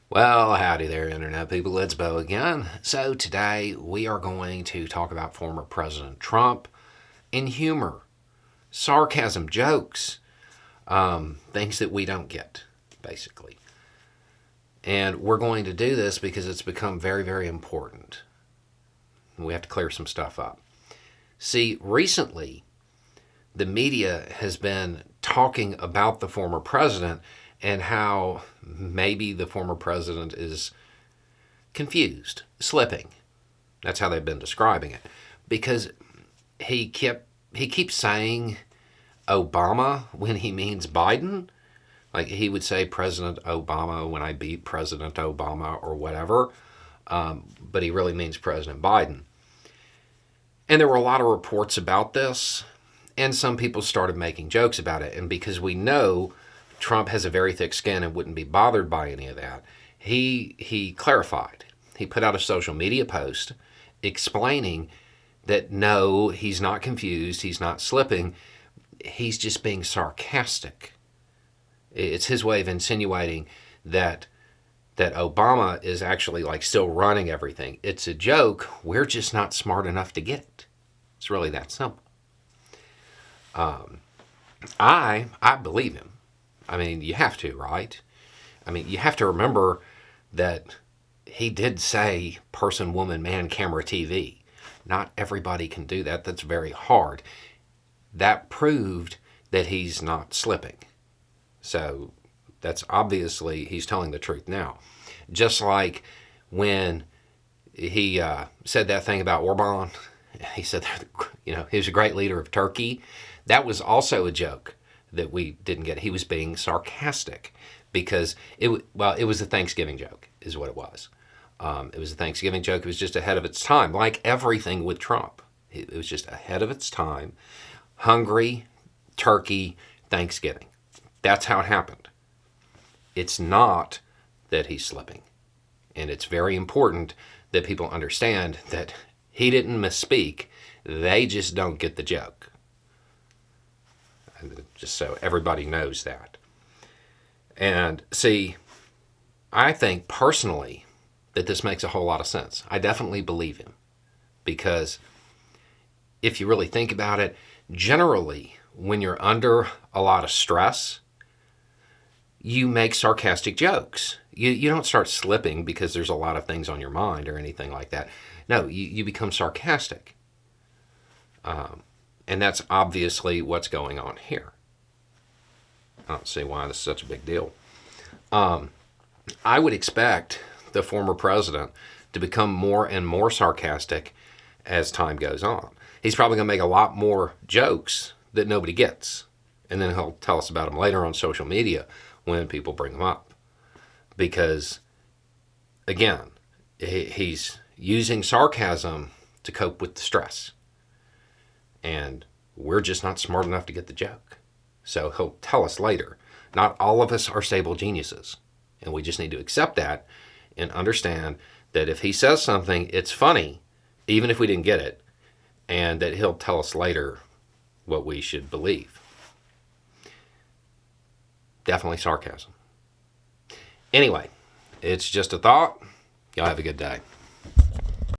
Well, howdy there, Internet people. It's Bo again. So, today we are going to talk about former President Trump in humor, sarcasm, jokes, things that we don't get, basically. And we're going to do this because it's become very, very important. We have to clear some stuff up. See, recently, the media has been talking about the former president and how maybe the former president is confused, slipping. That's how they've been describing it. Because he keeps saying Obama when he means Biden. Like he would say President Obama when I beat President Obama or whatever. But he really means President Biden. And there were a lot of reports about this. And some people started making jokes about it. And because we know Trump has a very thick skin and wouldn't be bothered by any of that, he clarified. He put out a social media post explaining that no, he's not confused, he's not slipping, he's just being sarcastic. It's his way of insinuating that Obama is actually like still running everything. It's a joke. We're just not smart enough to get it. It's really that simple. I believe him. I mean, you have to, right? I mean, you have to remember that he did say person, woman, man, camera, TV. Not everybody can do that. That's very hard. That proved that he's not slipping. So that's obviously, he's telling the truth now. Just like when he said that thing about Orban, he said, he was a great leader of Turkey. That was also a joke that we didn't get. He was being sarcastic because it was a Thanksgiving joke is what it was. It was a Thanksgiving joke. It was just ahead of its time, like everything with Trump. It was just ahead of its time. Hungry, turkey, Thanksgiving. That's how it happened. It's not that he's slipping. And it's very important that people understand that he didn't misspeak. They just don't get the joke. Just so everybody knows that. And see, I think personally that this makes a whole lot of sense. I definitely believe him. Because if you really think about it, generally, when you're under a lot of stress, you make sarcastic jokes. You don't start slipping because there's a lot of things on your mind or anything like that. No, you become sarcastic. And that's obviously what's going on here. I don't see why this is such a big deal. I would expect the former president to become more and more sarcastic as time goes on. He's probably going to make a lot more jokes that nobody gets. And then he'll tell us about them later on social media when people bring them up. Because, again, he's using sarcasm to cope with the stress. And we're just not smart enough to get the joke. So he'll tell us later. Not all of us are stable geniuses. And we just need to accept that and understand that if he says something, it's funny, even if we didn't get it, and that he'll tell us later what we should believe. Definitely sarcasm. Anyway, it's just a thought. Y'all have a good day.